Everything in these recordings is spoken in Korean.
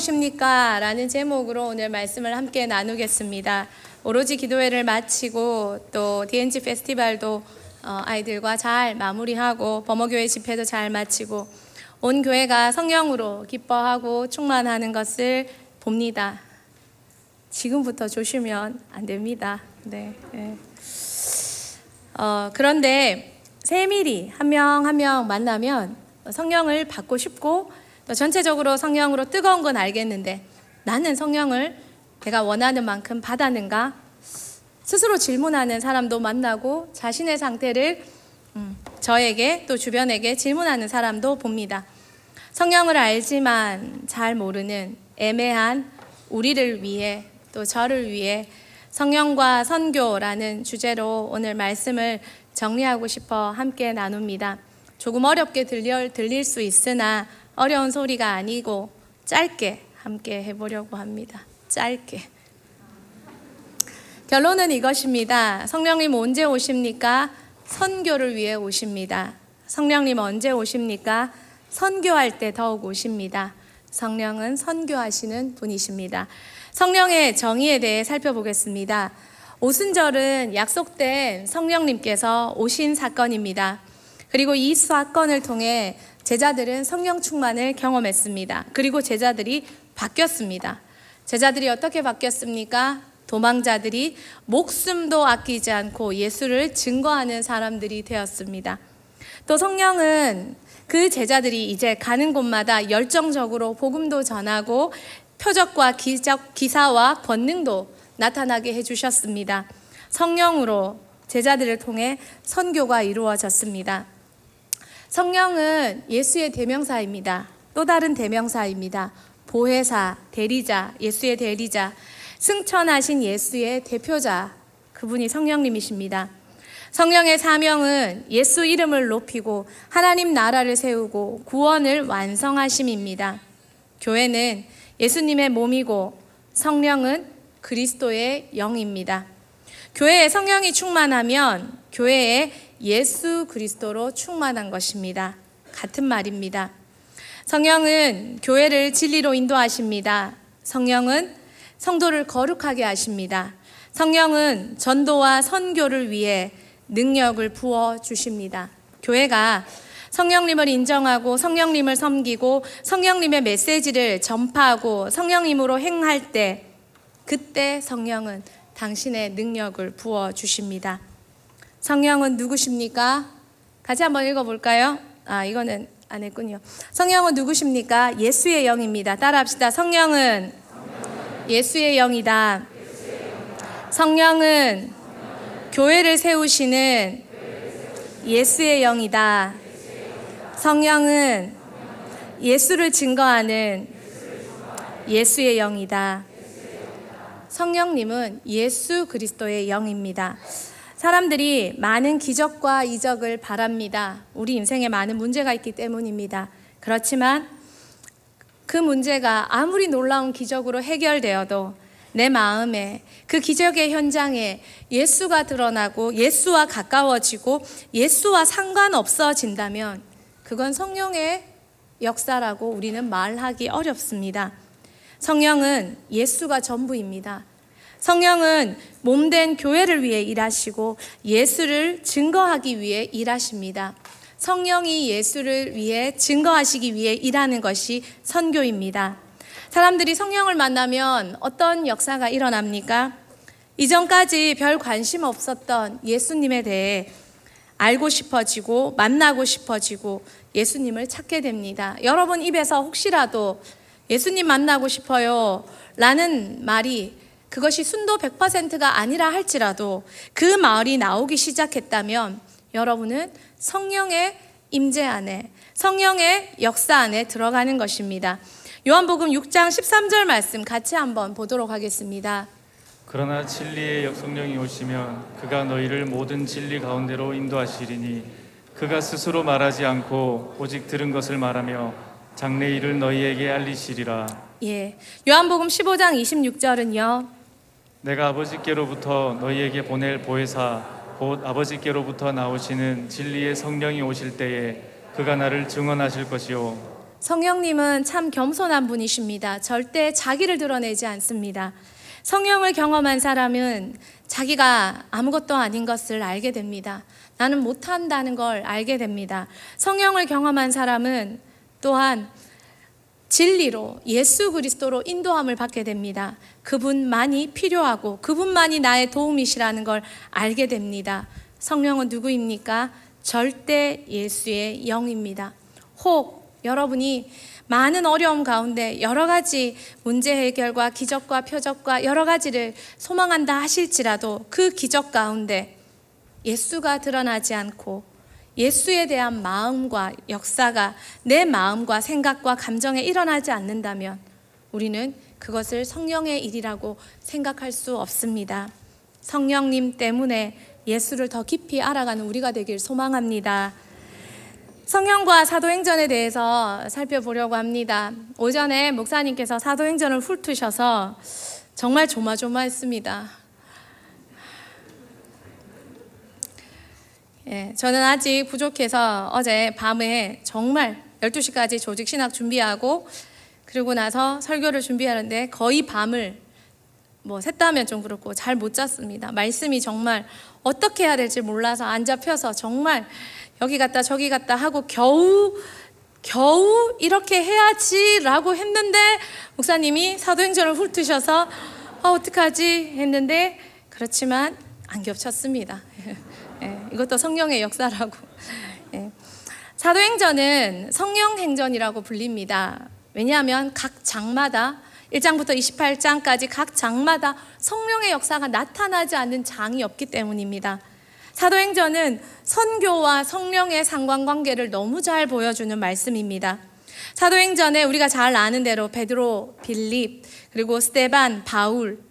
오십니까? 라는 제목으로 오늘 말씀을 함께 나누겠습니다. 오로지 기도회를 마치고 또 DNG 페스티벌도 아이들과 잘 마무리하고 범어교회 집회도 잘 마치고 온 교회가 성령으로 기뻐하고 충만하는 것을 봅니다. 지금부터 조시면 안 됩니다. 네. 그런데 세밀히 한 명 한 명 만나면 성령을 받고 싶고 또 전체적으로 성령으로 뜨거운 건 알겠는데 나는 성령을 내가 원하는 만큼 받았는가? 스스로 질문하는 사람도 만나고 자신의 상태를 저에게 또 주변에게 질문하는 사람도 봅니다. 성령을 알지만 잘 모르는 애매한 우리를 위해 또 저를 위해 성령과 선교라는 주제로 오늘 말씀을 정리하고 싶어 함께 나눕니다. 조금 어렵게 들릴 수 있으나 어려운 소리가 아니고 짧게 함께 해보려고 합니다. 짧게. 결론은 이것입니다. 성령님 언제 오십니까? 선교를 위해 오십니다. 성령님 언제 오십니까? 선교할 때 더욱 오십니다. 성령은 선교하시는 분이십니다. 성령의 정의에 대해 살펴보겠습니다. 오순절은 약속된 성령님께서 오신 사건입니다. 그리고 이 사건을 통해 제자들은 성령 충만을 경험했습니다. 그리고 제자들이 바뀌었습니다. 제자들이 어떻게 바뀌었습니까? 도망자들이 목숨도 아끼지 않고 예수를 증거하는 사람들이 되었습니다. 또 성령은 그 제자들이 이제 가는 곳마다 열정적으로 복음도 전하고 표적과 기사와 권능도 나타나게 해주셨습니다. 성령으로 제자들을 통해 선교가 이루어졌습니다. 성령은 예수의 대명사입니다. 또 다른 대명사입니다. 보혜사, 대리자, 예수의 대리자, 승천하신 예수의 대표자, 그분이 성령님이십니다. 성령의 사명은 예수 이름을 높이고 하나님 나라를 세우고 구원을 완성하심입니다. 교회는 예수님의 몸이고 성령은 그리스도의 영입니다. 교회에 성령이 충만하면 교회에 예수 그리스도로 충만한 것입니다. 같은 말입니다. 성령은 교회를 진리로 인도하십니다. 성령은 성도를 거룩하게 하십니다. 성령은 전도와 선교를 위해 능력을 부어주십니다. 교회가 성령님을 인정하고 성령님을 섬기고 성령님의 메시지를 전파하고 성령님으로 행할 때 그때 성령은 당신의 능력을 부어주십니다. 성령은 누구십니까? 같이 한번 읽어볼까요? 이거는 안 했군요. 성령은 누구십니까? 예수의 영입니다. 따라합시다. 성령은 예수의 영이다. 성령은 교회를 세우시는 예수의 영이다. 성령은 예수를 증거하는 예수의 영이다. 성령님은 예수 그리스도의 영입니다. 사람들이 많은 기적과 이적을 바랍니다. 우리 인생에 많은 문제가 있기 때문입니다. 그렇지만 그 문제가 아무리 놀라운 기적으로 해결되어도 내 마음에 그 기적의 현장에 예수가 드러나고 예수와 가까워지고 예수와 상관없어진다면 그건 성령의 역사라고 우리는 말하기 어렵습니다. 성령은 예수가 전부입니다. 성령은 몸된 교회를 위해 일하시고 예수를 증거하기 위해 일하십니다. 성령이 예수를 위해 증거하시기 위해 일하는 것이 선교입니다. 사람들이 성령을 만나면 어떤 역사가 일어납니까? 이전까지 별 관심 없었던 예수님에 대해 알고 싶어지고 만나고 싶어지고 예수님을 찾게 됩니다. 여러분 입에서 혹시라도 예수님 만나고 싶어요 라는 말이 그것이 순도 100%가 아니라 할지라도 그 말이 나오기 시작했다면 여러분은 성령의 임재 안에 성령의 역사 안에 들어가는 것입니다. 요한복음 6장 13절 말씀 같이 한번 보도록 하겠습니다. 그러나 진리의 성령이 오시면 그가 너희를 모든 진리 가운데로 인도하시리니 그가 스스로 말하지 않고 오직 들은 것을 말하며 장래 일을 너희에게 알리시리라. 요한복음 15장 26절은요. 내가 아버지께로부터 너희에게 보낼 보혜사 곧 아버지께로부터 나오시는 진리의 성령이 오실 때에 그가 나를 증언하실 것이요 성령님은 참 겸손한 분이십니다. 절대 자기를 드러내지 않습니다. 성령을 경험한 사람은 자기가 아무것도 아닌 것을 알게 됩니다. 나는 못한다는 걸 알게 됩니다. 성령을 경험한 사람은 또한 진리로 예수 그리스도로 인도함을 받게 됩니다. 그분만이 필요하고 그분만이 나의 도움이시라는 걸 알게 됩니다. 성령은 누구입니까? 절대 예수의 영입니다. 혹 여러분이 많은 어려움 가운데 여러 가지 문제 해결과 기적과 표적과 여러 가지를 소망한다 하실지라도 그 기적 가운데 예수가 드러나지 않고 예수에 대한 마음과 역사가 내 마음과 생각과 감정에 일어나지 않는다면 우리는 그것을 성령의 일이라고 생각할 수 없습니다. 성령님 때문에 예수를 더 깊이 알아가는 우리가 되길 소망합니다. 성령과 사도행전에 대해서 살펴보려고 합니다. 오전에 목사님께서 사도행전을 훑으셔서 정말 조마조마했습니다. 저는 아직 부족해서 어제 밤에 정말 12시까지 조직 신학 준비하고 그러고 나서 설교를 준비하는데 거의 밤을 샜다면 좀 그렇고 잘 못 잤습니다. 말씀이 정말 어떻게 해야 될지 몰라서 안 잡혀서 정말 여기 갔다 저기 갔다 하고 겨우 이렇게 해야지라고 했는데 목사님이 사도행전을 훑으셔서 어떡하지 했는데 그렇지만 안 겹쳤습니다. 이것도 성령의 역사라고. 사도행전은 성령행전이라고 불립니다. 왜냐하면 각 장마다 1장부터 28장까지 각 장마다 성령의 역사가 나타나지 않는 장이 없기 때문입니다. 사도행전은 선교와 성령의 상관관계를 너무 잘 보여주는 말씀입니다. 사도행전에 우리가 잘 아는 대로 베드로, 빌립, 그리고 스데반, 바울,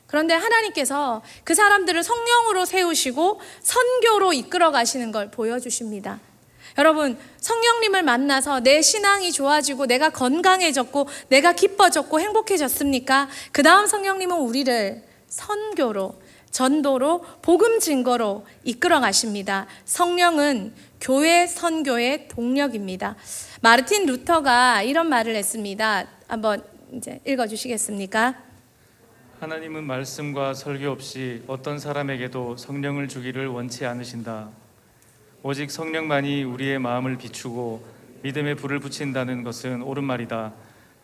그런데 하나님께서 그 사람들을 성령으로 세우시고 선교로 이끌어 가시는 걸 보여주십니다. 여러분, 성령님을 만나서 내 신앙이 좋아지고 내가 건강해졌고 내가 기뻐졌고 행복해졌습니까? 그 다음 성령님은 우리를 선교로, 전도로, 복음 증거로 이끌어 가십니다. 성령은 교회 선교의 동력입니다. 마르틴 루터가 이런 말을 했습니다. 한번 이제 읽어주시겠습니까? 하나님은 말씀과 설교 없이 어떤 사람에게도 성령을 주기를 원치 않으신다. 오직 성령만이 우리의 마음을 비추고 믿음의 불을 붙인다는 것은 옳은 말이다.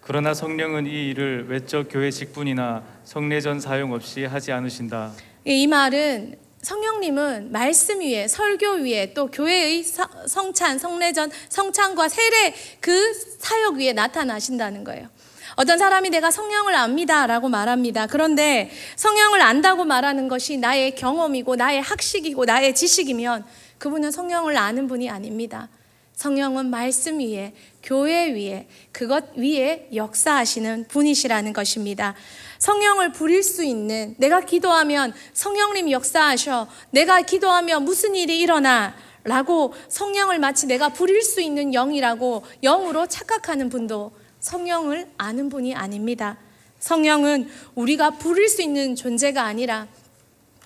그러나 성령은 이 일을 외적 교회 직분이나 성례전 사용 없이 하지 않으신다. 이 말은 성령님은 말씀 위에, 설교 위에, 또 교회의 성찬, 성례전, 성찬과 세례 그 사역 위에 나타나신다는 거예요. 어떤 사람이 내가 성령을 압니다 라고 말합니다. 그런데 성령을 안다고 말하는 것이 나의 경험이고 나의 학식이고 나의 지식이면 그분은 성령을 아는 분이 아닙니다. 성령은 말씀 위에, 교회 위에, 그것 위에 역사하시는 분이시라는 것입니다. 성령을 부릴 수 있는, 내가 기도하면 성령님이 역사하셔, 내가 기도하면 무슨 일이 일어나 라고 성령을 마치 내가 부릴 수 있는 영이라고 영으로 착각하는 분도 성령을 아는 분이 아닙니다. 성령은 우리가 부릴 수 있는 존재가 아니라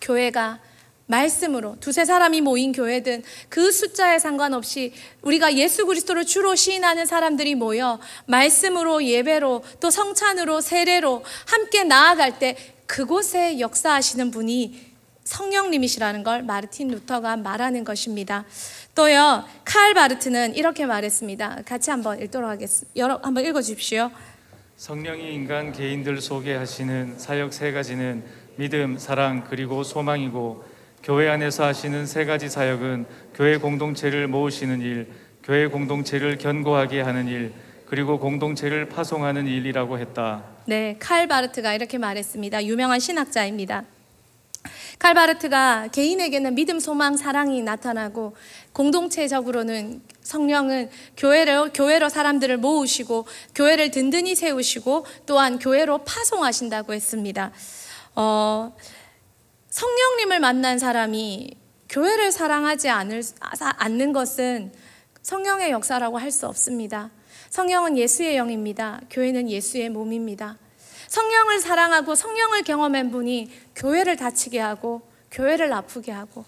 교회가 말씀으로 두세 사람이 모인 교회든 그 숫자에 상관없이 우리가 예수 그리스도를 주로 시인하는 사람들이 모여 말씀으로 예배로 또 성찬으로 세례로 함께 나아갈 때 그곳에 역사하시는 분이 성령님이시라는 걸 마르틴 루터가 말하는 것입니다. 또요, 칼 바르트는 이렇게 말했습니다. 같이 한번 읽도록 하겠습니다. 여러분 한번 읽어주십시오. 성령이 인간 개인들 속에 하시는 사역 세 가지는 믿음, 사랑, 그리고 소망이고 교회 안에서 하시는 세 가지 사역은 교회 공동체를 모으시는 일, 교회 공동체를 견고하게 하는 일, 그리고 공동체를 파송하는 일이라고 했다. 네, 칼 바르트가 이렇게 말했습니다. 유명한 신학자입니다. 칼 바르트가 개인에게는 믿음, 소망, 사랑이 나타나고 공동체적으로는 성령은 교회로 사람들을 모으시고 교회를 든든히 세우시고 또한 교회로 파송하신다고 했습니다. 성령님을 만난 사람이 교회를 사랑하지 않는 것은 성령의 역사라고 할 수 없습니다. 성령은 예수의 영입니다. 교회는 예수의 몸입니다. 성령을 사랑하고 성령을 경험한 분이 교회를 다치게 하고 교회를 아프게 하고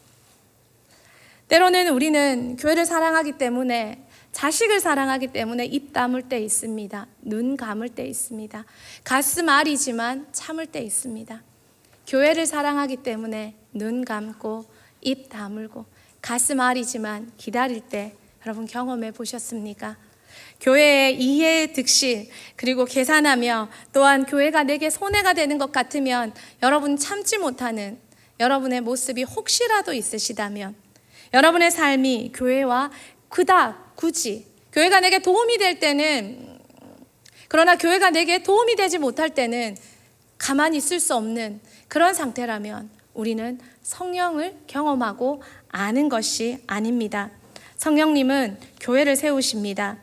때로는 우리는 교회를 사랑하기 때문에 자식을 사랑하기 때문에 입 다물 때 있습니다. 눈 감을 때 있습니다. 가슴 아리지만 참을 때 있습니다. 교회를 사랑하기 때문에 눈 감고 입 다물고 가슴 아리지만 기다릴 때 여러분 경험해 보셨습니까? 교회의 이해 득실 그리고 계산하며 또한 교회가 내게 손해가 되는 것 같으면 여러분 참지 못하는 여러분의 모습이 혹시라도 있으시다면 여러분의 삶이 교회와 그닥 굳이 교회가 내게 도움이 될 때는 그러나 교회가 내게 도움이 되지 못할 때는 가만히 있을 수 없는 그런 상태라면 우리는 성령을 경험하고 아는 것이 아닙니다. 성령님은 교회를 세우십니다.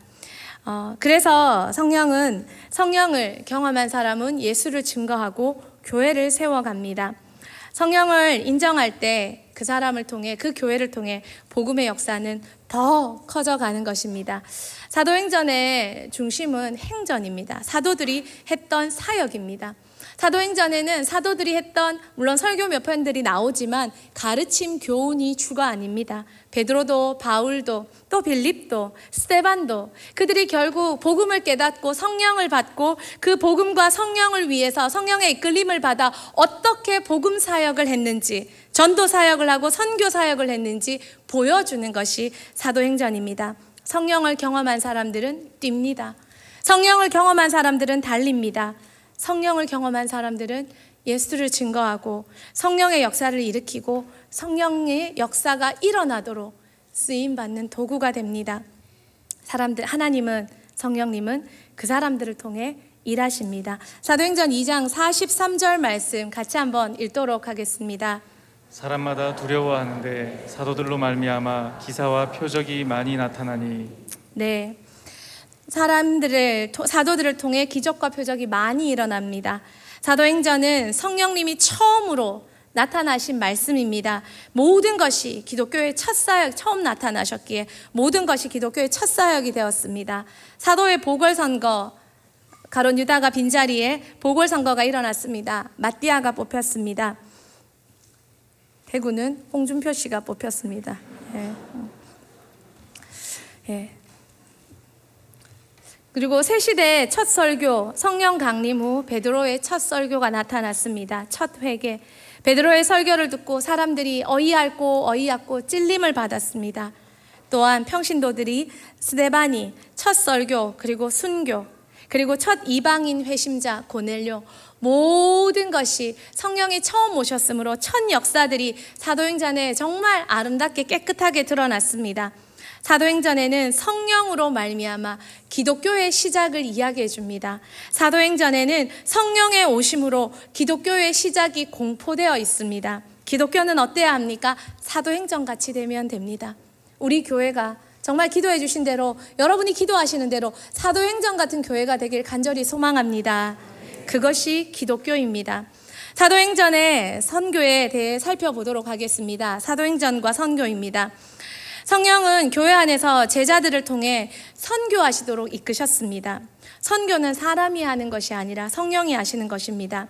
그래서 성령을 경험한 사람은 예수를 증거하고 교회를 세워갑니다. 성령을 인정할 때 그 사람을 통해 그 교회를 통해 복음의 역사는 더 커져가는 것입니다. 사도행전의 중심은 행전입니다. 사도들이 했던 사역입니다. 사도행전에는 사도들이 했던 물론 설교 몇 편들이 나오지만 가르침 교훈이 주가 아닙니다. 베드로도 바울도 또 빌립도 스데반도 그들이 결국 복음을 깨닫고 성령을 받고 그 복음과 성령을 위해서 성령의 이끌림을 받아 어떻게 복음 사역을 했는지 전도 사역을 하고 선교 사역을 했는지 보여주는 것이 사도행전입니다. 성령을 경험한 사람들은 뜁니다. 성령을 경험한 사람들은 달립니다. 성령을 경험한 사람들은 예수를 증거하고 성령의 역사를 일으키고 성령의 역사가 일어나도록 쓰임받는 도구가 됩니다. 하나님은 성령님은 그 사람들을 통해 일하십니다. 사도행전 2장 43절 말씀 같이 한번 읽도록 하겠습니다. 사람마다 두려워하는데 사도들로 말미암아 기사와 표적이 많이 나타나니. 네, 사도들을 통해 기적과 표적이 많이 일어납니다. 사도행전은 성령님이 처음으로 나타나신 말씀입니다. 모든 것이 기독교의 첫 사역, 처음 나타나셨기에 모든 것이 기독교의 첫 사역이 되었습니다. 사도의 보궐선거, 가룟 유다가 빈자리에 보궐선거가 일어났습니다. 마띠아가 뽑혔습니다. 대구는 홍준표 씨가 뽑혔습니다. 예. 그리고 새 시대의 첫 설교, 성령 강림 후 베드로의 첫 설교가 나타났습니다. 첫 회개. 베드로의 설교를 듣고 사람들이 어이없고 찔림을 받았습니다. 또한 평신도들이 스데반이 첫 설교, 그리고 순교, 그리고 첫 이방인 회심자 고넬료 모든 것이 성령이 처음 오셨으므로 첫 역사들이 사도행전에 정말 아름답게 깨끗하게 드러났습니다. 사도행전에는 성령으로 말미암아 기독교의 시작을 이야기해 줍니다. 사도행전에는 성령의 오심으로 기독교의 시작이 공포되어 있습니다. 기독교는 어때야 합니까? 사도행전 같이 되면 됩니다. 우리 교회가 정말 기도해 주신 대로 여러분이 기도하시는 대로 사도행전 같은 교회가 되길 간절히 소망합니다. 그것이 기독교입니다. 사도행전의 선교에 대해 살펴보도록 하겠습니다. 사도행전과 선교입니다. 성령은 교회 안에서 제자들을 통해 선교하시도록 이끄셨습니다. 선교는 사람이 하는 것이 아니라 성령이 하시는 것입니다.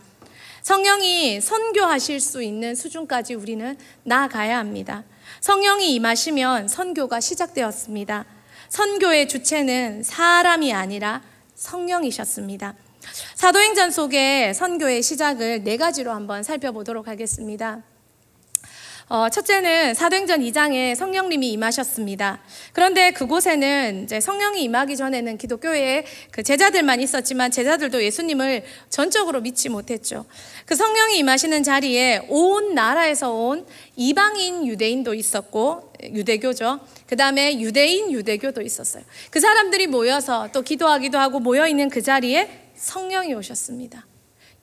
성령이 선교하실 수 있는 수준까지 우리는 나아가야 합니다. 성령이 임하시면 선교가 시작되었습니다. 선교의 주체는 사람이 아니라 성령이셨습니다. 사도행전 속에 선교의 시작을 4가지로 한번 살펴보도록 하겠습니다. 첫째는 사도행전 2장에 성령님이 임하셨습니다. 그런데 그곳에는 이제 성령이 임하기 전에는 기독교에 그 제자들만 있었지만 제자들도 예수님을 전적으로 믿지 못했죠. 그 성령이 임하시는 자리에 온 나라에서 온 이방인 유대인도 있었고, 유대교죠. 그 다음에 유대인 유대교도 있었어요. 그 사람들이 모여서 또 기도하기도 하고 모여있는 그 자리에 성령이 오셨습니다.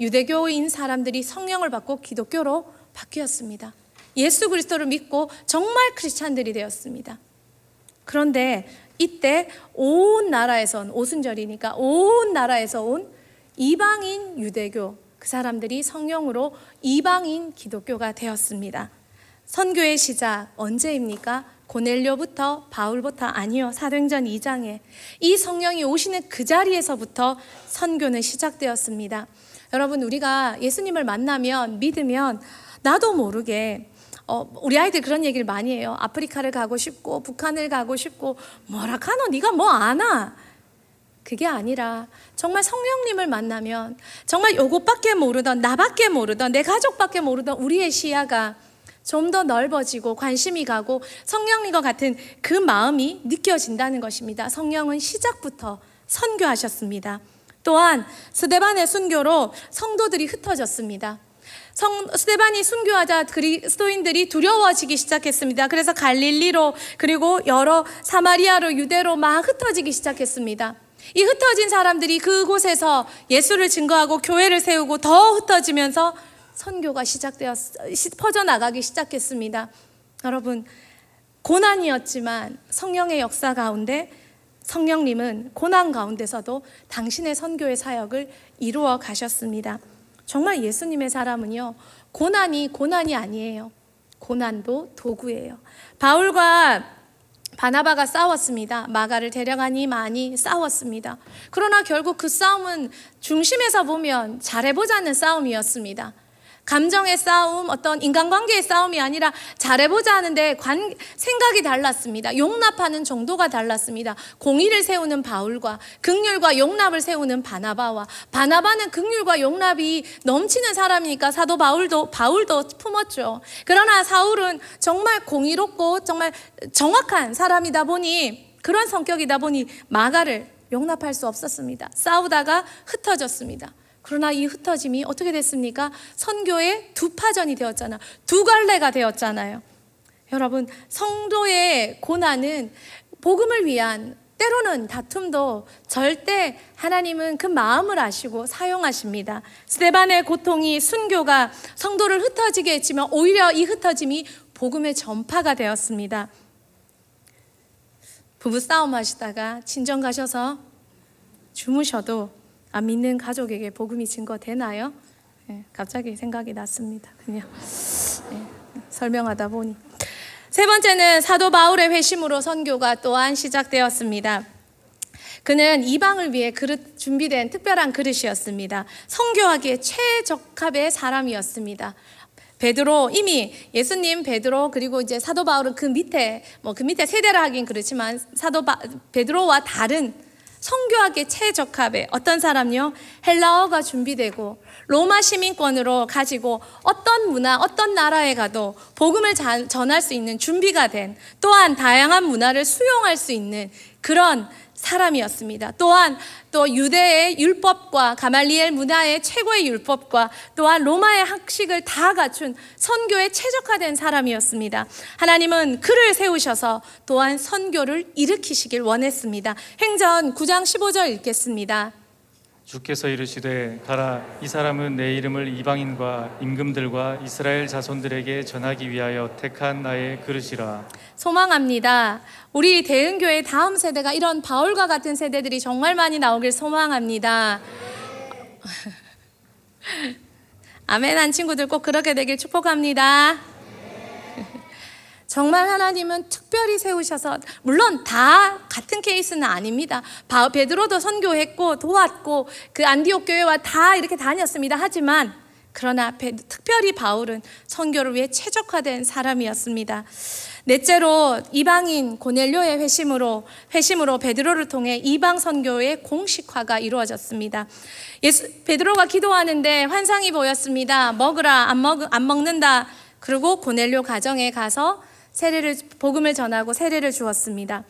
유대교인 사람들이 성령을 받고 기독교로 바뀌었습니다. 예수 그리스도를 믿고 정말 크리스찬들이 되었습니다. 그런데 이때 온 나라에서 온, 오순절이니까 온 나라에서 온 이방인 유대교, 그 사람들이 성령으로 이방인 기독교가 되었습니다. 선교의 시작 언제입니까? 고넬료부터 바울부터 아니요. 사도행전 2장에 이 성령이 오시는 그 자리에서부터 선교는 시작되었습니다. 여러분, 우리가 예수님을 만나면 믿으면 나도 모르게 우리 아이들 그런 얘기를 많이 해요. 아프리카를 가고 싶고 북한을 가고 싶고 뭐라 카노 네가 뭐 아나? 그게 아니라 정말 성령님을 만나면 정말 요것밖에 모르던, 나밖에 모르던, 내 가족밖에 모르던 우리의 시야가 좀 더 넓어지고 관심이 가고 성령님과 같은 그 마음이 느껴진다는 것입니다. 성령은 시작부터 선교하셨습니다. 또한 스데반의 순교로 성도들이 흩어졌습니다. 스데반이 순교하자 그리스도인들이 두려워지기 시작했습니다. 그래서 갈릴리로, 그리고 여러 사마리아로, 유대로 막 흩어지기 시작했습니다. 이 흩어진 사람들이 그곳에서 예수를 증거하고 교회를 세우고 더 흩어지면서 선교가 퍼져나가기 시작했습니다. 여러분, 고난이었지만 성령의 역사 가운데 성령님은 고난 가운데서도 당신의 선교의 사역을 이루어 가셨습니다. 정말 예수님의 사람은요, 고난이 아니에요. 고난도 도구예요. 바울과 바나바가 싸웠습니다. 마가를 데려가니 많이 싸웠습니다. 그러나 결국 그 싸움은 중심에서 보면 잘해보자는 싸움이었습니다. 감정의 싸움, 어떤 인간관계의 싸움이 아니라 잘해보자 하는데 생각이 달랐습니다. 용납하는 정도가 달랐습니다. 공의를 세우는 바울과 긍휼과 용납을 세우는 바나바와, 바나바는 긍휼과 용납이 넘치는 사람이니까 사도 바울도 품었죠. 그러나 사울은 정말 공의롭고 정말 정확한 사람이다 보니, 그런 성격이다 보니 마가를 용납할 수 없었습니다. 싸우다가 흩어졌습니다. 그러나 이 흩어짐이 어떻게 됐습니까? 선교의 두 파전이 되었잖아요. 두 갈래가 되었잖아요. 여러분, 성도의 고난은 복음을 위한, 때로는 다툼도 절대 하나님은 그 마음을 아시고 사용하십니다. 스데반의 고통이, 순교가 성도를 흩어지게 했지만 오히려 이 흩어짐이 복음의 전파가 되었습니다. 부부싸움 하시다가 친정 가셔서 주무셔도 안 믿는 가족에게 복음이 증거되나요? 갑자기 생각이 났습니다. 그냥 설명하다 보니. 세 번째는 사도 바울의 회심으로 선교가 또한 시작되었습니다. 그는 이방을 위해 준비된 특별한 그릇이었습니다. 선교하기에 최적합의 사람이었습니다. 베드로, 이미 예수님, 베드로, 그리고 이제 사도 바울은 그 밑에 세대라 하긴 그렇지만 베드로와 다른 선교하기에 최적합의 어떤 사람요? 헬라어가 준비되고 로마 시민권으로 가지고 어떤 문화, 어떤 나라에 가도 복음을 전할 수 있는 준비가 된, 또한 다양한 문화를 수용할 수 있는 그런 사람이었습니다. 또한 또 유대의 율법과 가말리엘 문화의 최고의 율법과 또한 로마의 학식을 다 갖춘 선교에 최적화된 사람이었습니다. 하나님은 그를 세우셔서 또한 선교를 일으키시길 원했습니다. 행전 9장 15절 읽겠습니다. 주께서 이르시되 가라, 이 사람은 내 이름을 이방인과 임금들과 이스라엘 자손들에게 전하기 위하여 택한 나의 그릇이라. 소망합니다. 우리 대은교회 다음 세대가 이런 바울과 같은 세대들이 정말 많이 나오길 소망합니다. 아멘 한 친구들 꼭 그렇게 되길 축복합니다. 정말 하나님은 특별히 세우셔서, 물론 다 같은 케이스는 아닙니다. 베드로도 선교했고 도왔고 그 안디옥 교회와 다 이렇게 다녔습니다. 하지만 그러나 특별히 바울은 선교를 위해 최적화된 사람이었습니다. 넷째로 이방인 고넬료의 회심으로 베드로를 통해 이방 선교의 공식화가 이루어졌습니다. 베드로가 기도하는데 환상이 보였습니다. 먹으라, 안 먹는다. 그리고 고넬료 가정에 가서 복음을 전하고 세례를 주었습니다.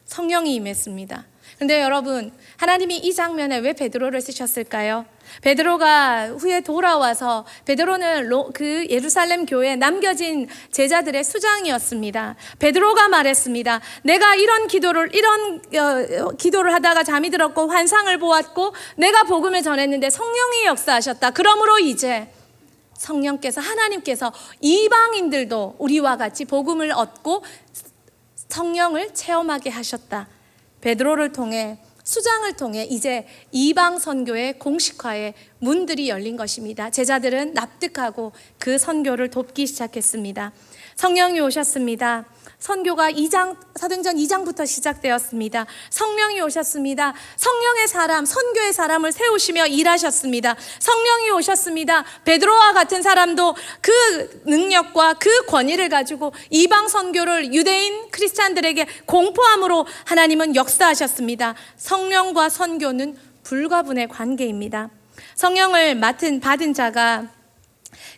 성령이 임했습니다. 근데 여러분, 하나님이 이 장면에 왜 베드로를 쓰셨을까요? 베드로가 후에 돌아와서, 베드로는 그 예루살렘 교회에 남겨진 제자들의 수장이었습니다. 베드로가 말했습니다. 내가 이런 기도를 하다가 잠이 들었고 환상을 보았고 내가 복음을 전했는데 성령이 역사하셨다. 그러므로 이제 하나님께서 이방인들도 우리와 같이 복음을 얻고 성령을 체험하게 하셨다. 베드로를 통해, 수장을 통해 이제 이방 선교의 공식화의 문들이 열린 것입니다. 제자들은 납득하고 그 선교를 돕기 시작했습니다. 성령이 오셨습니다. 선교가 사도행전 2장부터 시작되었습니다. 성령이 오셨습니다. 성령의 사람, 선교의 사람을 세우시며 일하셨습니다. 성령이 오셨습니다. 베드로와 같은 사람도 그 능력과 그 권위를 가지고 이방 선교를 유대인 크리스찬들에게 공포함으로 하나님은 역사하셨습니다. 성령과 선교는 불가분의 관계입니다. 성령을 받은 자가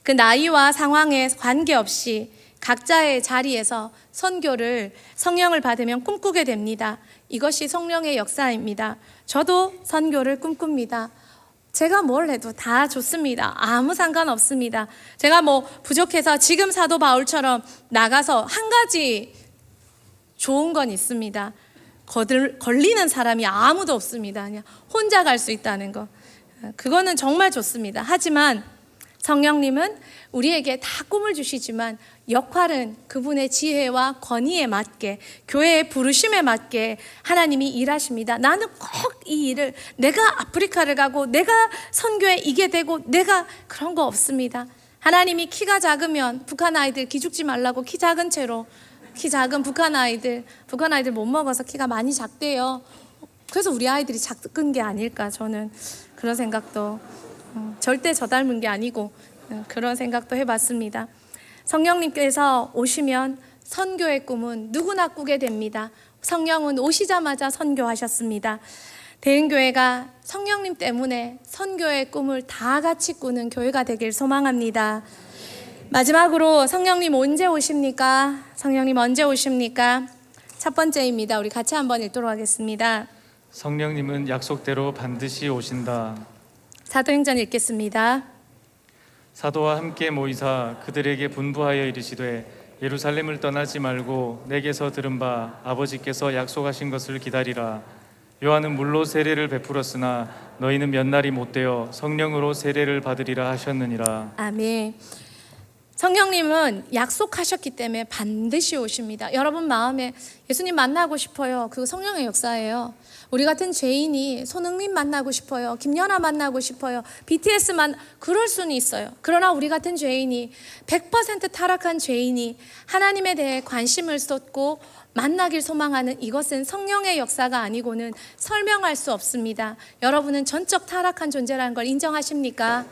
그 나이와 상황에 관계없이 각자의 자리에서 성령을 받으면 꿈꾸게 됩니다. 이것이 성령의 역사입니다. 저도 선교를 꿈꿉니다. 제가 뭘 해도 다 좋습니다. 아무 상관없습니다. 제가 부족해서 지금 사도 바울처럼 나가서 한 가지 좋은 건 있습니다. 걸리는 사람이 아무도 없습니다. 그냥 혼자 갈 수 있다는 거. 그거는 정말 좋습니다. 하지만 성령님은 우리에게 다 꿈을 주시지만 역할은 그분의 지혜와 권위에 맞게, 교회의 부르심에 맞게 하나님이 일하십니다. 나는 꼭 이 일을, 내가 아프리카를 가고 내가 선교에 이게 되고 내가 그런 거 없습니다. 하나님이 키가 작으면 북한 아이들 기죽지 말라고 키 작은 채로, 키 작은 북한 아이들 못 먹어서 키가 많이 작대요. 그래서 우리 아이들이 작은 게 아닐까, 저는 그런 생각도, 절대 저 닮은 게 아니고 그런 생각도 해봤습니다. 성령님께서 오시면 선교의 꿈은 누구나 꾸게 됩니다. 성령은 오시자마자 선교하셨습니다. 대흥교회가 성령님 때문에 선교의 꿈을 다 같이 꾸는 교회가 되길 소망합니다. 마지막으로 성령님 언제 오십니까? 성령님 언제 오십니까? 첫 번째입니다. 우리 같이 한번 읽도록 하겠습니다. 성령님은 약속대로 반드시 오신다. 사도행전 읽겠습니다. 사도와 함께 모이사 그들에게 분부하여 이르시되 예루살렘을 떠나지 말고 내게서 들은 바 아버지께서 약속하신 것을 기다리라. 요한은 물로 세례를 베풀었으나 너희는 몇 날이 못되어 성령으로 세례를 받으리라 하셨느니라. 아멘. 성령님은 약속하셨기 때문에 반드시 오십니다. 여러분 마음에 예수님 만나고 싶어요. 그거 성령의 역사예요. 우리 같은 죄인이 손흥민 만나고 싶어요. 김연아 만나고 싶어요. 그럴 수는 있어요. 그러나 우리 같은 죄인이 100% 타락한 죄인이 하나님에 대해 관심을 쏟고 만나길 소망하는 이것은 성령의 역사가 아니고는 설명할 수 없습니다. 여러분은 전적 타락한 존재라는 걸 인정하십니까?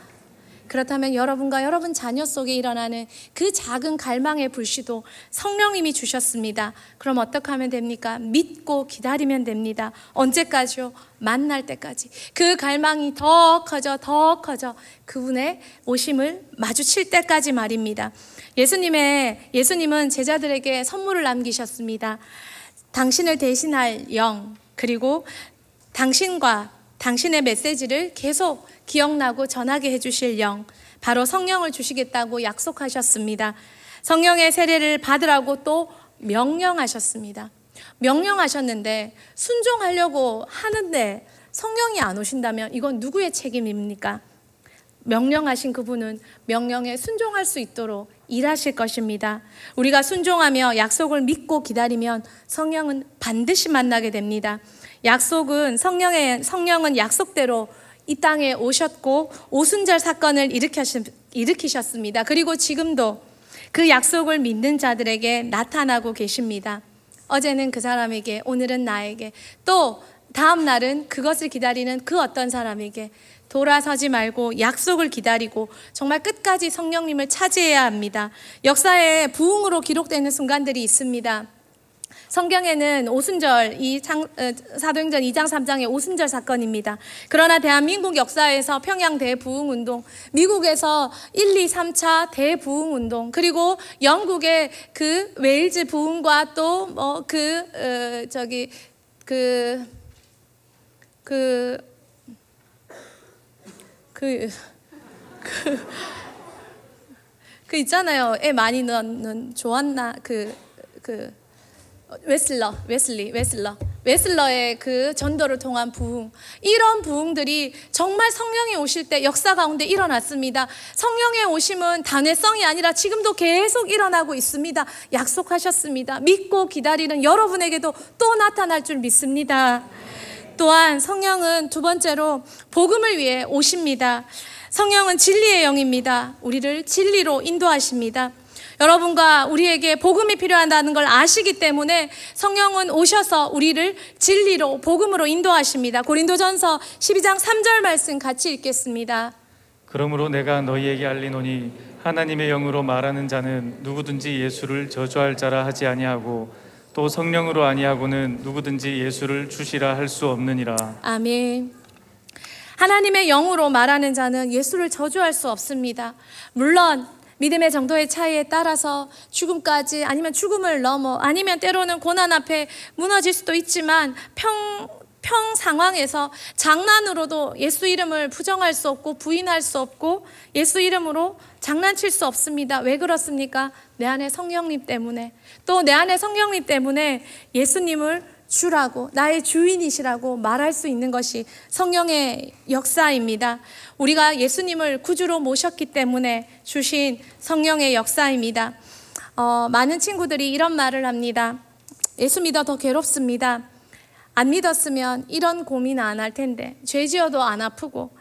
그렇다면 여러분과 여러분 자녀 속에 일어나는 그 작은 갈망의 불씨도 성령님이 주셨습니다. 그럼 어떻게 하면 됩니까? 믿고 기다리면 됩니다. 언제까지요? 만날 때까지. 그 갈망이 더 커져 그분의 오심을 마주칠 때까지 말입니다. 예수님은 제자들에게 선물을 남기셨습니다. 당신을 대신할 영, 그리고 당신의 메시지를 계속 기억나고 전하게 해주실 영, 바로 성령을 주시겠다고 약속하셨습니다. 성령의 세례를 받으라고 또 명령하셨습니다. 명령하셨는데 순종하려고 하는데 성령이 안 오신다면 이건 누구의 책임입니까? 명령하신 그분은 명령에 순종할 수 있도록 일하실 것입니다. 우리가 순종하며 약속을 믿고 기다리면 성령은 반드시 만나게 됩니다. 성령은 약속대로 이 땅에 오셨고 오순절 사건을 일으키셨습니다. 그리고 지금도 그 약속을 믿는 자들에게 나타나고 계십니다. 어제는 그 사람에게, 오늘은 나에게, 또 다음 날은 그것을 기다리는 그 어떤 사람에게 돌아서지 말고 약속을 기다리고 정말 끝까지 성령님을 차지해야 합니다. 역사에 부흥으로 기록되는 순간들이 있습니다. 성경에는 오순절, 사도행전 2장 3장의 오순절 사건입니다. 그러나 대한민국 역사에서 평양 대부흥운동, 미국에서 1, 2, 3차 대부흥운동, 그리고 영국의 그 웨일즈 부흥과 또 있잖아요. 애 많이 넣는 조안나 웨슬러의 그 전도를 통한 부흥, 이런 부흥들이 정말 성령이 오실 때 역사 가운데 일어났습니다. 성령의 오심은 단회성이 아니라 지금도 계속 일어나고 있습니다. 약속하셨습니다. 믿고 기다리는 여러분에게도 또 나타날 줄 믿습니다. 또한 성령은 두 번째로 복음을 위해 오십니다. 성령은 진리의 영입니다. 우리를 진리로 인도하십니다. 여러분과 우리에게 복음이 필요하다는 걸 아시기 때문에 성령은 오셔서 우리를 진리로 복음으로 인도하십니다. 고린도전서 12장 3절 말씀 같이 읽겠습니다. 그러므로 내가 너희에게 알리노니 하나님의 영으로 말하는 자는 누구든지 예수를 저주할 자라 하지 아니하고 또 성령으로 아니하고는 누구든지 예수를 주시라 할 수 없느니라. 아멘. 하나님의 영으로 말하는 자는 예수를 저주할 수 없습니다. 물론 믿음의 정도의 차이에 따라서 죽음까지, 아니면 죽음을 넘어, 아니면 때로는 고난 앞에 무너질 수도 있지만 평 상황에서 장난으로도 예수 이름을 부정할 수 없고 부인할 수 없고 예수 이름으로 장난칠 수 없습니다. 왜 그렇습니까? 내 안에 성령님 때문에, 또 내 안에 성령님 때문에 예수님을 주라고, 나의 주인이시라고 말할 수 있는 것이 성령의 역사입니다. 우리가 예수님을 구주로 모셨기 때문에 주신 성령의 역사입니다. 많은 친구들이 이런 말을 합니다. 예수 믿어 더 괴롭습니다. 안 믿었으면 이런 고민 안 할 텐데, 죄 지어도 안 아프고,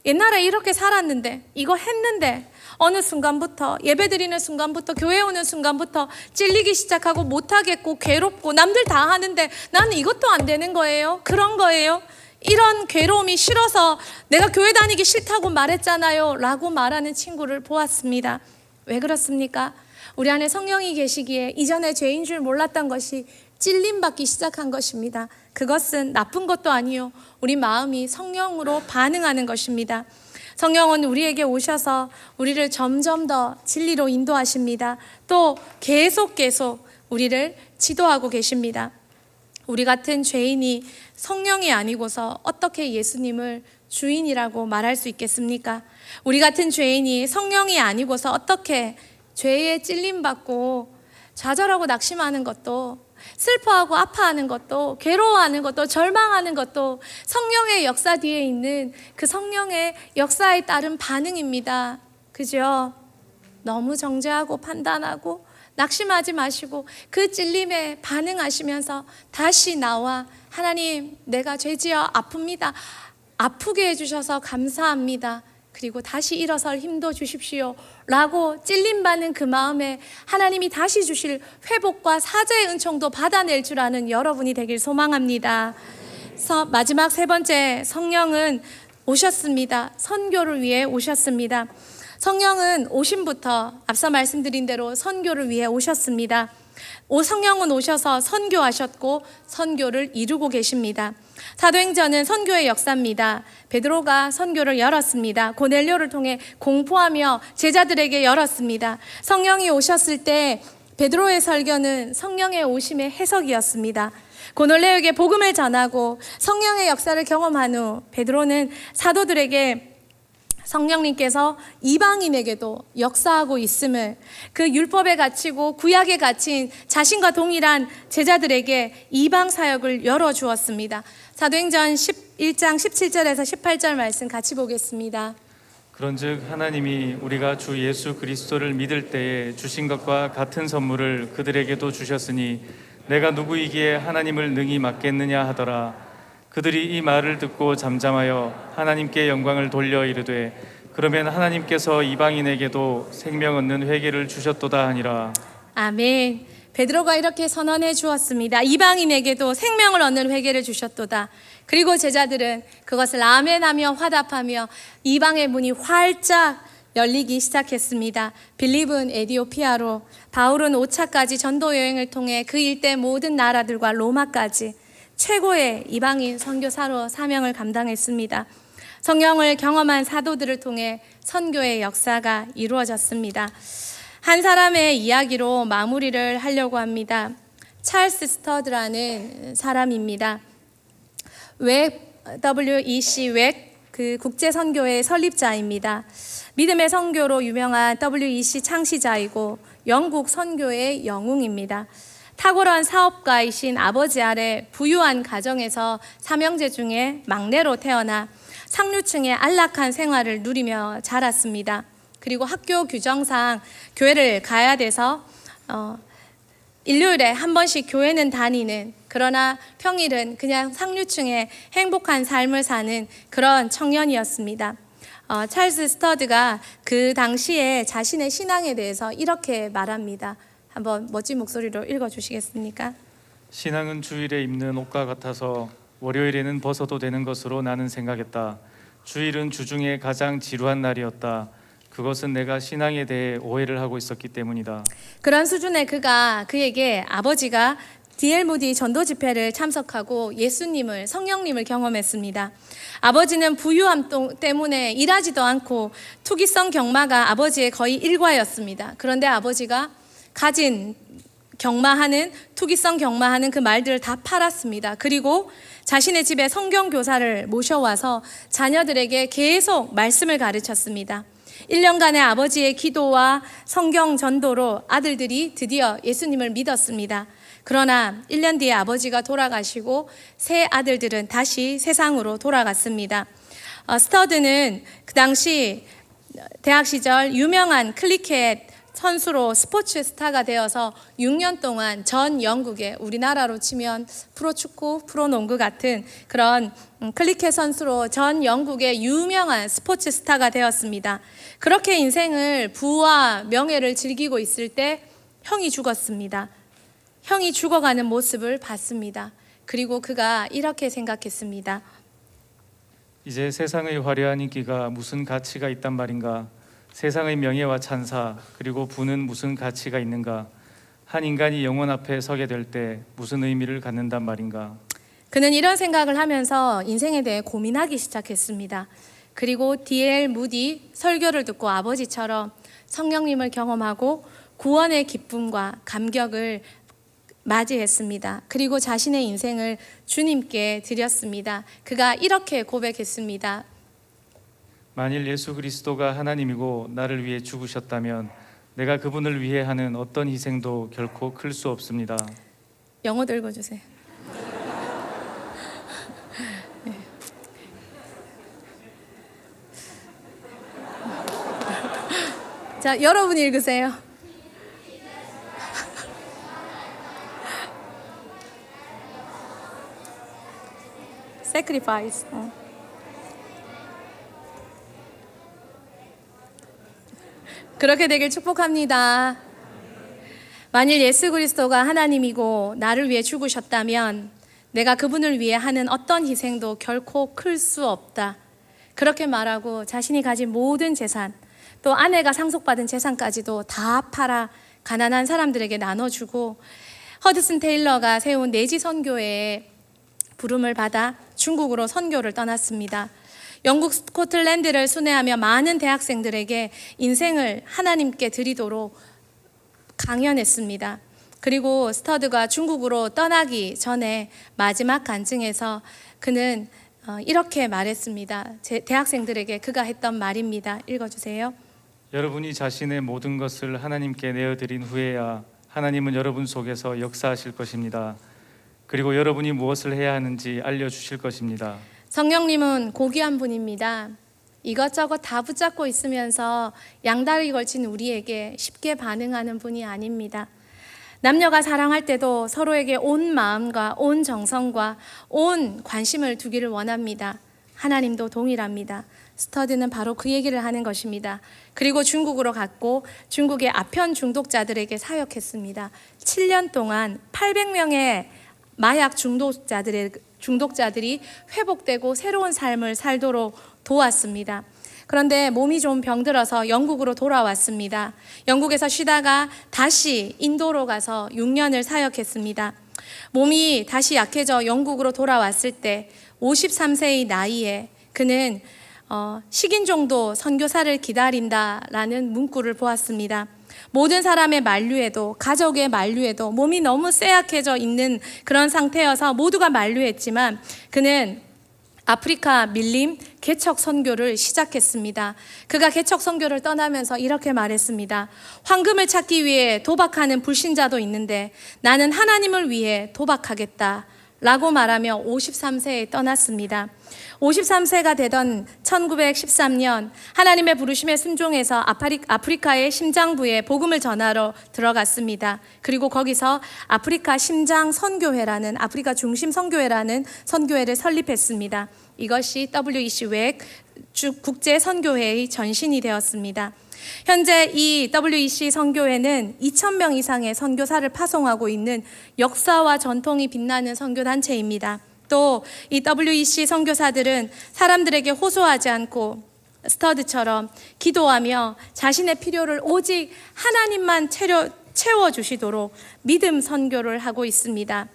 옛날에 이렇게 살았는데, 이거 했는데, 어느 순간부터, 예배 드리는 순간부터, 교회 오는 순간부터 찔리기 시작하고 못하겠고 괴롭고 남들 다 하는데 나는 이것도 안 되는 거예요. 그런 거예요. 이런 괴로움이 싫어서 내가 교회 다니기 싫다고 말했잖아요 라고 말하는 친구를 보았습니다. 왜 그렇습니까? 우리 안에 성령이 계시기에 이전에 죄인 줄 몰랐던 것이 찔림받기 시작한 것입니다. 그것은 나쁜 것도 아니요, 우리 마음이 성령으로 반응하는 것입니다. 성령은 우리에게 오셔서 우리를 점점 더 진리로 인도하십니다. 또 계속 우리를 지도하고 계십니다. 우리 같은 죄인이 성령이 아니고서 어떻게 예수님을 주인이라고 말할 수 있겠습니까? 우리 같은 죄인이 성령이 아니고서 어떻게 죄에 찔림받고 좌절하고 낙심하는 것도, 슬퍼하고 아파하는 것도, 괴로워하는 것도, 절망하는 것도 성령의 역사 뒤에 있는 그 성령의 역사에 따른 반응입니다. 그죠? 너무 정죄하고 판단하고 낙심하지 마시고 그 찔림에 반응하시면서 다시 나와 하나님, 내가 죄지어 아픕니다. 아프게 해주셔서 감사합니다. 그리고 다시 일어설 힘도 주십시오 라고 찔림받는 그 마음에 하나님이 다시 주실 회복과 사죄의 은총도 받아낼 줄 아는 여러분이 되길 소망합니다. 마지막 세 번째, 성령은 오셨습니다. 선교를 위해 오셨습니다. 성령은 오심부터 앞서 말씀드린 대로 선교를 위해 오셨습니다. 성령은 오셔서 선교하셨고 선교를 이루고 계십니다. 사도행전은 선교의 역사입니다. 베드로가 선교를 열었습니다. 고넬료를 통해 공포하며 제자들에게 열었습니다. 성령이 오셨을 때 베드로의 설교는 성령의 오심의 해석이었습니다. 고넬료에게 복음을 전하고 성령의 역사를 경험한 후 베드로는 사도들에게 성령님께서 이방인에게도 역사하고 있음을, 그 율법에 갇히고 구약에 갇힌 자신과 동일한 제자들에게 이방 사역을 열어주었습니다. 사도행전 11장 17절에서 18절 말씀 같이 보겠습니다. 그런즉 하나님이 우리가 주 예수 그리스도를 믿을 때에 주신 것과 같은 선물을 그들에게도 주셨으니 내가 누구이기에 하나님을 능히 맡겠느냐 하더라. 그들이 이 말을 듣고 잠잠하여 하나님께 영광을 돌려 이르되 그러면 하나님께서 이방인에게도 생명 얻는 회개를 주셨도다 하니라. 아멘. 베드로가 이렇게 선언해 주었습니다. 이방인에게도 생명을 얻는 회개를 주셨도다. 그리고 제자들은 그것을 아멘하며 화답하며 이방의 문이 활짝 열리기 시작했습니다. 빌립은 에디오피아로, 바울은 5차까지 전도 여행을 통해 그 일대 모든 나라들과 로마까지 최고의 이방인 선교사로 사명을 감당했습니다. 성령을 경험한 사도들을 통해 선교의 역사가 이루어졌습니다. 한 사람의 이야기로 마무리를 하려고 합니다. 찰스 스터드라는 사람입니다. WEC 그 국제 선교의 설립자입니다. 믿음의 선교로 유명한 WEC 창시자이고 영국 선교의 영웅입니다. 탁월한 사업가이신 아버지 아래 부유한 가정에서 삼형제 중에 막내로 태어나 상류층의 안락한 생활을 누리며 자랐습니다. 그리고 학교 규정상 교회를 가야 돼서 일요일에 한 번씩 교회는 다니는, 그러나 평일은 그냥 상류층의 행복한 삶을 사는 그런 청년이었습니다. 찰스 스터드가 그 당시에 자신의 신앙에 대해서 이렇게 말합니다. 한번 멋진 목소리로 읽어주시겠습니까? 신앙은 주일에 입는 옷과 같아서 월요일에는 벗어도 되는 것으로 나는 생각했다. 주일은 주중에 가장 지루한 날이었다. 그것은 내가 신앙에 대해 오해를 하고 있었기 때문이다. 그런 수준의 그에게 아버지가 D.L. 무디 전도 집회를 참석하고 예수님을, 성령님을 경험했습니다. 아버지는 부유함 때문에 일하지도 않고 투기성 경마가 아버지의 거의 일과였습니다. 그런데 아버지가 가진 투기성 경마하는 그 말들을 다 팔았습니다. 그리고 자신의 집에 성경 교사를 모셔와서 자녀들에게 계속 말씀을 가르쳤습니다. 1년간의 아버지의 기도와 성경 전도로 아들들이 드디어 예수님을 믿었습니다. 그러나 1년 뒤에 아버지가 돌아가시고 세 아들들은 다시 세상으로 돌아갔습니다. 스터드는 그 당시 대학 시절 유명한 크리켓 선수로 스포츠 스타가 되어서 6년 동안 전 영국에, 우리나라로 치면 프로축구, 프로농구 같은 그런 크리켓 선수로 전 영국의 유명한 스포츠 스타가 되었습니다. 그렇게 인생을 부와 명예를 즐기고 있을 때 형이 죽었습니다. 형이 죽어가는 모습을 봤습니다. 그리고 그가 이렇게 생각했습니다. 이제 세상의 화려한 인기가 무슨 가치가 있단 말인가? 세상의 명예와 찬사 그리고 부는 무슨 가치가 있는가? 한 인간이 영원 앞에 서게 될 때 무슨 의미를 갖는단 말인가? 그는 이런 생각을 하면서 인생에 대해 고민하기 시작했습니다. 그리고 D.L. 무디 설교를 듣고 아버지처럼 성령님을 경험하고 구원의 기쁨과 감격을 맞이했습니다. 그리고 자신의 인생을 주님께 드렸습니다. 그가 이렇게 고백했습니다. 만일 예수 그리스도가 하나님이고 나를 위해 죽으셨다면 내가 그분을 위해 하는 어떤 희생도 결코 클 수 없습니다. 영어도 읽어주세요. 네. 자, 여러분이 읽으세요. sacrifice. 그렇게 되길 축복합니다. 만일 예수 그리스도가 하나님이고 나를 위해 죽으셨다면 내가 그분을 위해 하는 어떤 희생도 결코 클 수 없다. 그렇게 말하고 자신이 가진 모든 재산, 또 아내가 상속받은 재산까지도 다 팔아 가난한 사람들에게 나눠주고 허드슨 테일러가 세운 내지 선교회에 부름을 받아 중국으로 선교를 떠났습니다. 영국 스코틀랜드를 순회하며 많은 대학생들에게 인생을 하나님께 드리도록 강연했습니다. 그리고 스터드가 중국으로 떠나기 전에 마지막 간증에서 그는 이렇게 말했습니다. 제 대학생들에게 그가 했던 말입니다. 읽어주세요. 여러분이 자신의 모든 것을 하나님께 내어드린 후에야 하나님은 여러분 속에서 역사하실 것입니다. 그리고 여러분이 무엇을 해야 하는지 알려주실 것입니다. 성령님은 고귀한 분입니다. 이것저것 다 붙잡고 있으면서 양다리 걸친 우리에게 쉽게 반응하는 분이 아닙니다. 남녀가 사랑할 때도 서로에게 온 마음과 온 정성과 온 관심을 두기를 원합니다. 하나님도 동일합니다. 스터드는 바로 그 얘기를 하는 것입니다. 그리고 중국으로 갔고 중국의 아편 중독자들에게 사역했습니다. 7년 동안 800명의 마약 중독자들이 회복되고 새로운 삶을 살도록 도왔습니다. 그런데 몸이 좀 병들어서 영국으로 돌아왔습니다. 영국에서 쉬다가 다시 인도로 가서 6년을 사역했습니다. 몸이 다시 약해져 영국으로 돌아왔을 때 53세의 나이에 그는 식인종도 선교사를 기다린다라는 문구를 보았습니다. 모든 사람의 만류에도 가족의 만류에도 몸이 너무 쇠약해져 있는 그런 상태여서 모두가 만류했지만 그는 아프리카 밀림 개척 선교를 시작했습니다. 그가 개척 선교를 떠나면서 이렇게 말했습니다. 황금을 찾기 위해 도박하는 불신자도 있는데 나는 하나님을 위해 도박하겠다 라고 말하며 53세에 떠났습니다. 53세가 되던 1913년 하나님의 부르심에 순종해서 아프리카의 심장부에 복음을 전하러 들어갔습니다. 그리고 거기서 아프리카 심장 선교회라는, 아프리카 중심 선교회라는 선교회를 설립했습니다. 이것이 WEC 웩 국제 선교회의 전신이 되었습니다. 현재 이 WEC 선교회는 2,000명 이상의 선교사를 파송하고 있는 역사와 전통이 빛나는 선교단체입니다. 또 이 WEC 선교사들은 사람들에게 호소하지 않고 스터드처럼 기도하며 자신의 필요를 오직 하나님만 채워주시도록 믿음 선교를 하고 있습니다.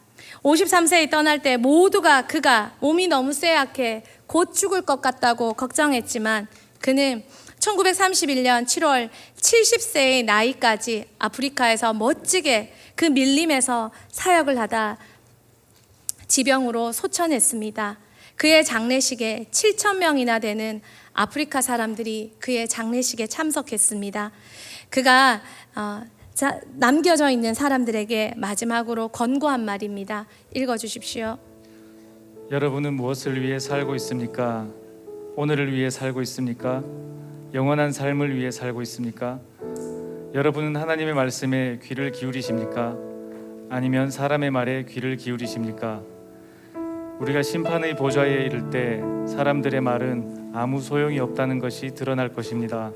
53세에 떠날 때 모두가 그가 몸이 너무 쇠약해 곧 죽을 것 같다고 걱정했지만 그는 1931년 7월 70세의 나이까지 아프리카에서 멋지게 그 밀림에서 사역을 하다 지병으로 소천했습니다. 그의 장례식에 7,000명이나 되는 아프리카 사람들이 그의 장례식에 참석했습니다. 그가 남겨져 있는 사람들에게 마지막으로 권고한 말입니다. 읽어주십시오. 여러분은 무엇을 위해 살고 있습니까? 오늘을 위해 살고 있습니까? 영원한 삶을 위해 살고 있습니까? 여러분은 하나님의 말씀에 귀를 기울이십니까? 아니면 사람의 말에 귀를 기울이십니까? 우리가 심판의 보좌에 이를 때 사람들의 말은 아무 소용이 없다는 것이 드러날 것입니다.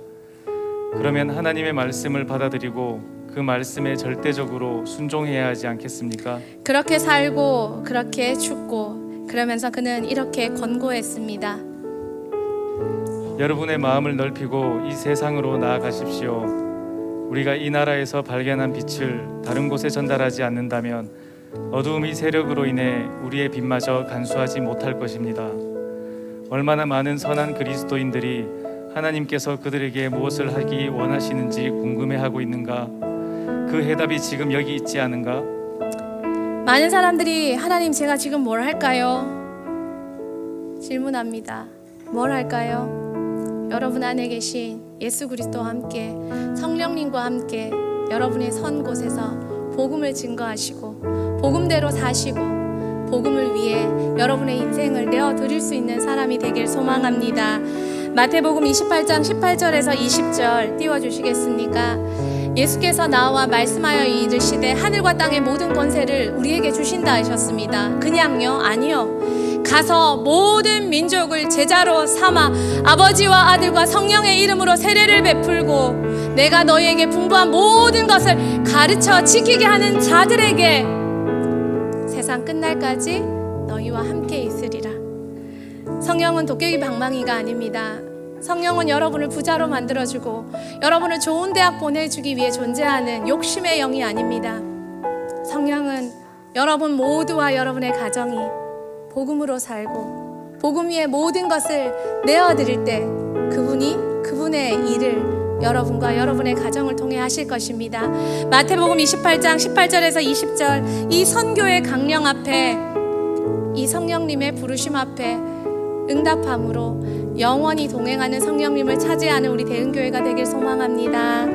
그러면 하나님의 말씀을 받아들이고 그 말씀에 절대적으로 순종해야 하지 않겠습니까? 그렇게 살고 그렇게 죽고 그러면서 그는 이렇게 권고했습니다. 여러분의 마음을 넓히고 이 세상으로 나아가십시오. 우리가 이 나라에서 발견한 빛을 다른 곳에 전달하지 않는다면 어두움의 세력으로 인해 우리의 빛마저 간수하지 못할 것입니다. 얼마나 많은 선한 그리스도인들이 하나님께서 그들에게 무엇을 하기 원하시는지 궁금해하고 있는가? 그 해답이 지금 여기 있지 않은가? 많은 사람들이 하나님 제가 지금 뭘 할까요? 질문합니다. 뭘 할까요? 여러분 안에 계신 예수 그리스도와 함께 성령님과 함께 여러분의 선 곳에서 복음을 증거하시고 복음대로 사시고 복음을 위해 여러분의 인생을 내어드릴 수 있는 사람이 되길 소망합니다. 마태복음 28장 18절에서 20절 띄워주시겠습니까? 예수께서 나와 말씀하여 이르시되 하늘과 땅의 모든 권세를 우리에게 주신다 하셨습니다. 그냥요? 아니요. 가서 모든 민족을 제자로 삼아 아버지와 아들과 성령의 이름으로 세례를 베풀고 내가 너희에게 분부한 모든 것을 가르쳐 지키게 하는 자들에게 세상 끝날까지 너희와 함께 있으리라. 성령은 도깨비 방망이가 아닙니다. 성령은 여러분을 부자로 만들어주고 여러분을 좋은 대학 보내주기 위해 존재하는 욕심의 영이 아닙니다. 성령은 여러분 모두와 여러분의 가정이 복음으로 살고 복음 위에 모든 것을 내어드릴 때 그분의 일을 여러분과 여러분의 가정을 통해 하실 것입니다. 마태복음 28장 18절에서 20절 이 선교의 강령 앞에 이 성령님의 부르심 앞에 응답함으로 영원히 동행하는 성령님을 차지하는 우리 대흥교회가 되길 소망합니다.